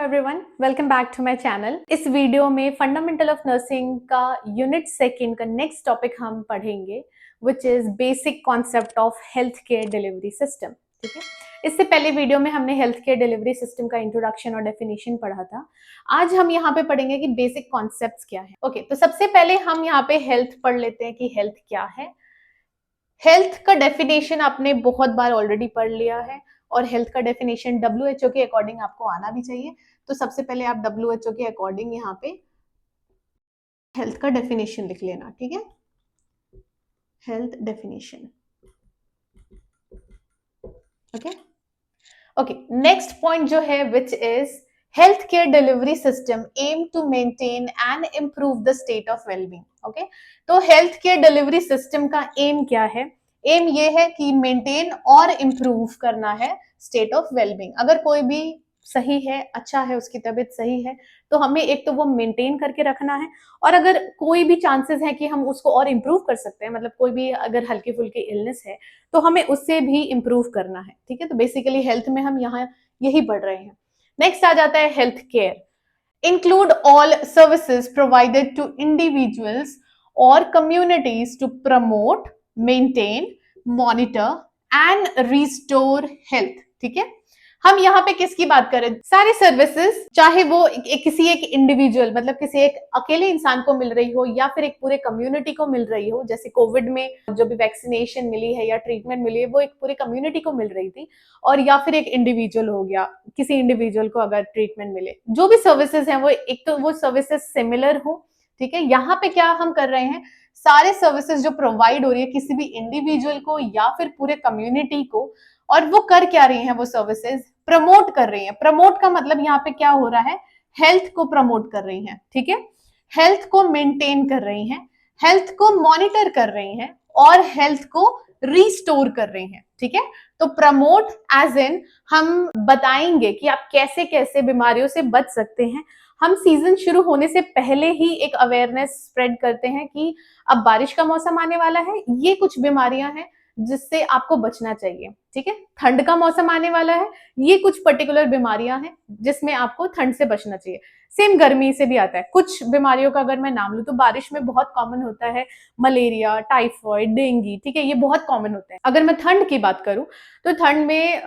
Everyone, welcome back to my channel. इस video में fundamental of nursing का unit second का नेक्स्ट टॉपिक हम पढ़ेंगे, which is basic concept of health care delivery system. ठीक है, इससे पहले वीडियो में हमने हेल्थ केयर डिलीवरी सिस्टम का इंट्रोडक्शन और डेफिनेशन पढ़ा था। आज हम यहाँ पे पढ़ेंगे कि बेसिक कॉन्सेप्ट्स क्या है। ओके, तो सबसे पहले हम यहाँ पे हेल्थ पढ़ लेते हैं कि हेल्थ क्या है। हेल्थ का डेफिनेशन आपने बहुत बार ऑलरेडी पढ़ लिया है और हेल्थ का डेफिनेशन WHO के अकॉर्डिंग आपको आना भी चाहिए। तो सबसे पहले आप WHO के अकॉर्डिंग यहाँ पे हेल्थ का डेफिनेशन लिख लेना। ठीक है, health definition. Okay okay, next point जो है which is health care delivery system aim to maintain and improve the state of wellbeing. Okay, तो हेल्थ केयर डिलीवरी सिस्टम का एम क्या है? एम ये है कि मेंटेन और इंप्रूव करना है स्टेट ऑफ वेलबींग। अगर कोई भी सही है, अच्छा है, उसकी तबीयत सही है, तो हमें एक तो वो मेंटेन करके रखना है, और अगर कोई भी चांसेस है कि हम उसको और इम्प्रूव कर सकते हैं, मतलब कोई भी अगर हल्की फुल्की इलनेस है तो हमें उससे भी इम्प्रूव करना है। ठीक है, तो बेसिकली हेल्थ में हम यहाँ यही पढ़ रहे हैं। नेक्स्ट आ जाता है health care. Include all services provided to individuals और communities to promote, maintain, monitor and restore health. ठीक है, हम यहाँ पे किसकी बात करें? सारी सर्विसेज, चाहे वो किसी एक इंडिविजुअल, मतलब किसी एक अकेले इंसान को मिल रही हो या फिर एक पूरे कम्युनिटी को मिल रही हो। जैसे कोविड में जो भी वैक्सीनेशन मिली है या ट्रीटमेंट मिली है वो एक पूरे कम्युनिटी को मिल रही थी, और या फिर एक इंडिविजुअल हो गया, किसी इंडिविजुअल को अगर ट्रीटमेंट मिले। जो भी सर्विसेज हैं वो एक तो वो सर्विसेज सिमिलर हो। ठीक है, यहाँ पे क्या हम कर रहे हैं, सारे सर्विसेज जो प्रोवाइड हो रही है किसी भी इंडिविजुअल को या फिर पूरे कम्युनिटी को, और वो कर क्या रही हैं, वो सर्विसेज प्रमोट कर रही हैं। प्रमोट का मतलब यहाँ पे क्या हो रहा है, हेल्थ को प्रमोट कर रही हैं। ठीक है, हेल्थ को मेंटेन कर रही हैं, हेल्थ को मॉनिटर कर रही हैं, और हेल्थ को रिस्टोर कर रही हैं। ठीक है, तो प्रमोट एज इन हम बताएंगे कि आप कैसे कैसे बीमारियों से बच सकते हैं। हम सीजन शुरू होने से पहले ही एक अवेयरनेस स्प्रेड करते हैं कि अब बारिश का मौसम आने वाला है, ये कुछ बीमारियां हैं जिससे आपको बचना चाहिए। ठीक है, ठंड का मौसम आने वाला है, ये कुछ पर्टिकुलर बीमारियां हैं जिसमें आपको ठंड से बचना चाहिए। सेम गर्मी से भी आता है। कुछ बीमारियों का अगर मैं नाम लूं तो बारिश में बहुत कॉमन होता है मलेरिया, टाइफॉइड, डेंगू। ठीक है, ये बहुत कॉमन होते हैं। अगर मैं ठंड की बात करूं तो ठंड में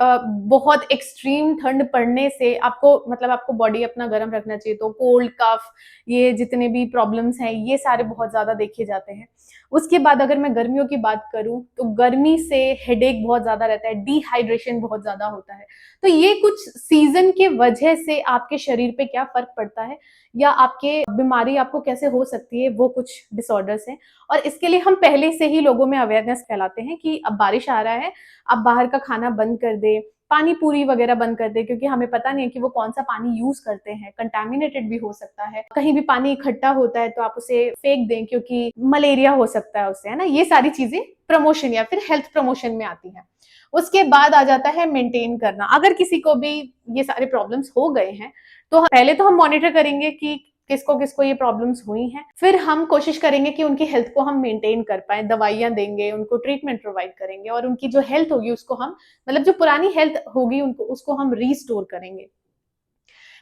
बहुत एक्सट्रीम ठंड पड़ने से आपको, मतलब आपको बॉडी अपना गर्म रखना चाहिए। तो कोल्ड, कफ, ये जितने भी प्रॉब्लम्स हैं ये सारे बहुत ज्यादा देखे जाते हैं। उसके बाद अगर मैं गर्मियों की बात करूं तो गर्मी से हेडेक बहुत ज्यादा रहता है, डिहाइड्रेशन बहुत ज्यादा होता है। तो ये कुछ सीजन के वजह से आपके शरीर पे क्या फर्क पड़ता है या आपके बीमारी आपको कैसे हो सकती है, वो कुछ डिसऑर्डर्स हैं। और इसके लिए हम पहले से ही लोगों में अवेयरनेस फैलाते हैं कि अब बारिश आ रहा है, अब बाहर का खाना बंद कर दे, पानी पूरी वगैरह बंद कर दे, क्योंकि हमें पता नहीं है कि वो कौन सा पानी यूज करते हैं, कंटामिनेटेड भी हो सकता है। कहीं भी पानी इकट्ठा होता है तो आप उसे फेंक दें, क्योंकि मलेरिया हो सकता है उससे, है ना। ये सारी चीजें प्रमोशन या फिर हेल्थ प्रमोशन में आती हैं। उसके बाद आ जाता है मेंटेन करना। अगर किसी को भी ये सारे प्रॉब्लम्स हो गए हैं तो पहले तो हम मॉनिटर करेंगे कि किसको किसको ये प्रॉब्लम्स हुई हैं, फिर हम कोशिश करेंगे कि उनकी हेल्थ को हम मेंटेन कर पाए, दवाइयां देंगे, उनको ट्रीटमेंट प्रोवाइड करेंगे, और उनकी जो हेल्थ होगी उसको हम, मतलब जो पुरानी हेल्थ होगी उनको, उसको हम रिस्टोर करेंगे।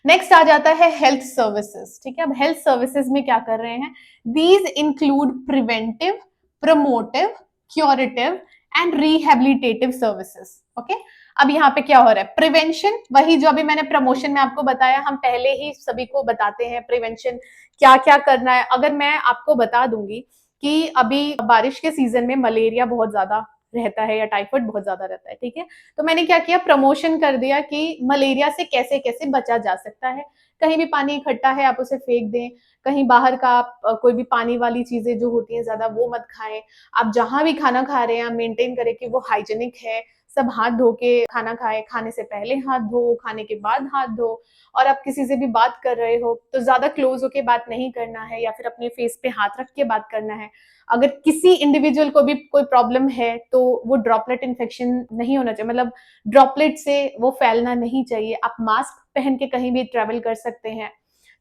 नेक्स्ट आ जाता है हेल्थ सर्विसेज। ठीक है, अब हेल्थ सर्विसेज में क्या कर रहे हैं, these include preventive, promotive, curative and rehabilitative services. Okay, अब यहाँ पे क्या हो रहा है, प्रिवेंशन, वही जो अभी मैंने प्रमोशन में आपको बताया, हम पहले ही सभी को बताते हैं प्रिवेंशन क्या क्या करना है। अगर मैं आपको बता दूंगी कि अभी बारिश के सीजन में मलेरिया बहुत ज्यादा रहता है या टाइफाइड बहुत ज्यादा रहता है, ठीक है, तो मैंने क्या किया, प्रमोशन कर दिया कि मलेरिया से कैसे कैसे बचा जा सकता है। कहीं भी पानी इकट्ठा है आप उसे फेंक दें, कहीं बाहर का आप कोई भी पानी वाली चीजें जो होती हैं ज्यादा वो मत खाएं। आप जहां भी खाना खा रहे हैं आप मेंटेन करें कि वो हाइजेनिक है, सब हाथ धो के खाना खाएं, खाने से पहले हाथ धो, खाने के बाद हाथ धो। और आप किसी से भी बात कर रहे हो तो ज्यादा क्लोज होके बात नहीं करना है या फिर अपने फेस पे हाथ रख के बात करना है। अगर किसी इंडिविजुअल को भी कोई प्रॉब्लम है तो वो ड्रॉपलेट इन्फेक्शन नहीं होना चाहिए, मतलब ड्रॉपलेट से वो फैलना नहीं चाहिए। आप मास्क पहन के कहीं भी ट्रेवल कर सकते हैं।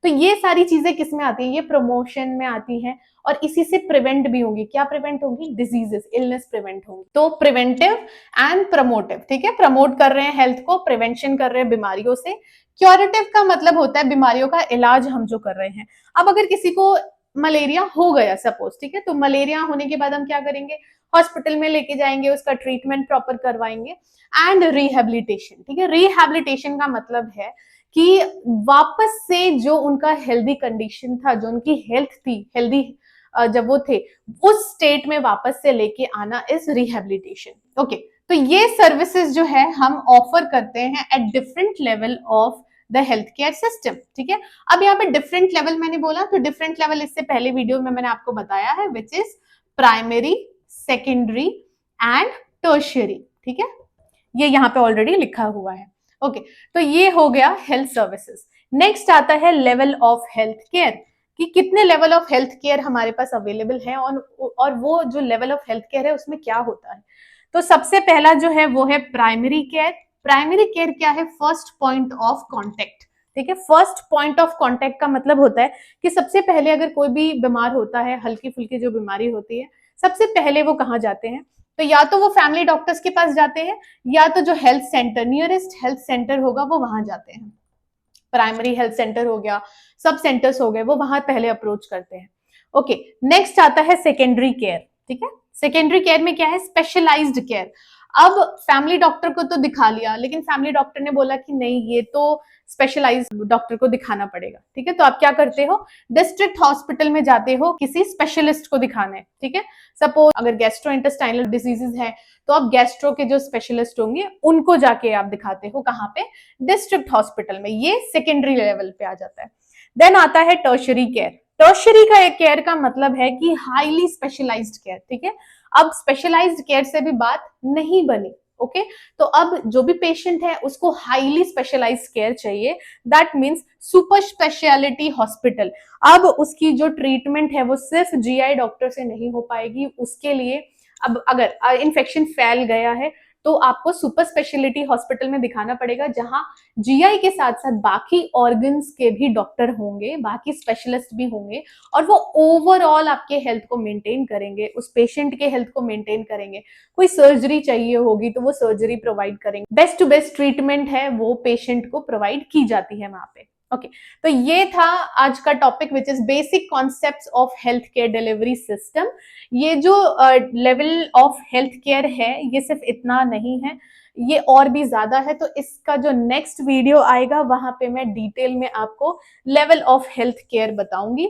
तो ये सारी चीजें किस में आती है, ये प्रमोशन में आती हैं, और इसी से प्रिवेंट भी होंगी। क्या प्रिवेंट होंगी, डिजीजेस, इलनेस प्रिवेंट होंगी। तो प्रिवेंटिव एंड प्रमोटिव, ठीक है, प्रमोट कर रहे हैं हेल्थ को, प्रिवेंशन कर रहे हैं बीमारियों से, क्योरेटिव का मतलब होता है बीमारियों का इलाज हम जो कर रहे हैं। अब अगर किसी को मलेरिया हो गया सपोज, ठीक है, तो मलेरिया होने के बाद हम क्या करेंगे, हॉस्पिटल में लेके जाएंगे, उसका ट्रीटमेंट प्रॉपर करवाएंगे एंड रिहेबिलिटेशन, ठीक है। रिहेबिलिटेशन का मतलब है कि वापस से जो उनका हेल्दी कंडीशन था, जो उनकी हेल्थ थी, हेल्दी जब वो थे, उस स्टेट में वापस से लेके आना इज रिहेबिलिटेशन। ओके, तो ये सर्विसेज जो है हम ऑफर करते हैं at different level of the health care system, ठीक है। अब यहाँ पे डिफरेंट लेवल मैंने बोला, तो डिफरेंट लेवल इससे पहले वीडियो में मैंने आपको बताया है, which is primary, secondary and tertiary, ठीक है, ये यहाँ पे ऑलरेडी लिखा हुआ है। ओके, तो ये हो गया हेल्थ सर्विसेज। नेक्स्ट आता है लेवल ऑफ हेल्थ केयर, कि कितने लेवल ऑफ हेल्थ केयर हमारे पास अवेलेबल है, और वो जो लेवल ऑफ हेल्थ केयर है उसमें क्या होता है। तो सबसे पहला जो है वो है प्राइमरी केयर। प्राइमरी केयर क्या है, फर्स्ट पॉइंट ऑफ कॉन्टेक्ट, ठीक है। फर्स्ट पॉइंट ऑफ कॉन्टेक्ट का मतलब होता है कि सबसे पहले अगर कोई भी बीमार होता है, हल्की फुल्की जो बीमारी होती है, सबसे पहले वो कहाँ जाते हैं, तो या तो वो फैमिली डॉक्टर्स के पास जाते हैं, या तो जो health centre, nearest health centre होगा वो वहां जाते हैं। प्राइमरी हेल्थ सेंटर हो गया, सब सेंटर्स हो गए, वो वहां पहले अप्रोच करते हैं। ओके, नेक्स्ट आता है सेकेंडरी केयर, ठीक है। सेकेंडरी केयर में क्या है, स्पेशलाइज्ड केयर। अब फैमिली डॉक्टर को तो दिखा लिया, लेकिन फैमिली डॉक्टर ने बोला कि नहीं, ये तो स्पेशलाइज्ड डॉक्टर को दिखाना पड़ेगा, ठीक है। तो आप क्या करते हो, डिस्ट्रिक्ट हॉस्पिटल में जाते हो किसी स्पेशलिस्ट को दिखाने, ठीक है। सपोज अगर गैस्ट्रोइंटेस्टाइनल डिजीजेस है, तो आप गैस्ट्रो के जो स्पेशलिस्ट होंगे उनको जाके आप दिखाते हो, कहाँ पे, डिस्ट्रिक्ट हॉस्पिटल में। ये सेकेंडरी लेवल पे आ जाता है। देन आता है टर्शरी केयर। टर्शरी का एक केयर का मतलब है कि हाईली स्पेशलाइज्ड केयर, ठीक है। अब स्पेशलाइज्ड केयर से भी बात नहीं बनी, ओके। तो अब जो भी पेशेंट है उसको हाईली स्पेशलाइज्ड केयर चाहिए, that means super speciality hospital. अब उसकी जो ट्रीटमेंट है वो सिर्फ जीआई डॉक्टर से नहीं हो पाएगी, उसके लिए अब अगर इन्फेक्शन फैल गया है तो आपको सुपर स्पेशलिटी हॉस्पिटल में दिखाना पड़ेगा, जहां जीआई के साथ साथ बाकी ऑर्गन्स के भी डॉक्टर होंगे, बाकी स्पेशलिस्ट भी होंगे, और वो ओवरऑल आपके हेल्थ को मेंटेन करेंगे, उस पेशेंट के हेल्थ को मेंटेन करेंगे। कोई सर्जरी चाहिए होगी तो वो सर्जरी प्रोवाइड करेंगे, बेस्ट टू बेस्ट ट्रीटमेंट है वो पेशेंट को प्रोवाइड की जाती है वहां पे। ओके, तो ये था आज का topic, which is basic concepts of health care delivery system. ये जो लेवल ऑफ हेल्थ केयर है ये सिर्फ इतना नहीं है, ये और भी ज्यादा है। तो इसका जो नेक्स्ट वीडियो आएगा वहां पे मैं डिटेल में आपको लेवल ऑफ हेल्थ केयर बताऊंगी।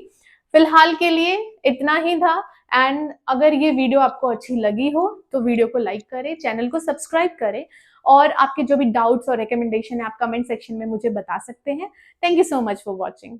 फिलहाल के लिए इतना ही था। एंड अगर ये वीडियो आपको अच्छी लगी हो तो वीडियो को लाइक करें, चैनल को सब्सक्राइब करें, और आपके जो भी डाउट्स और रिकमेंडेशन है आप कमेंट सेक्शन में मुझे बता सकते हैं। Thank you so much for watching.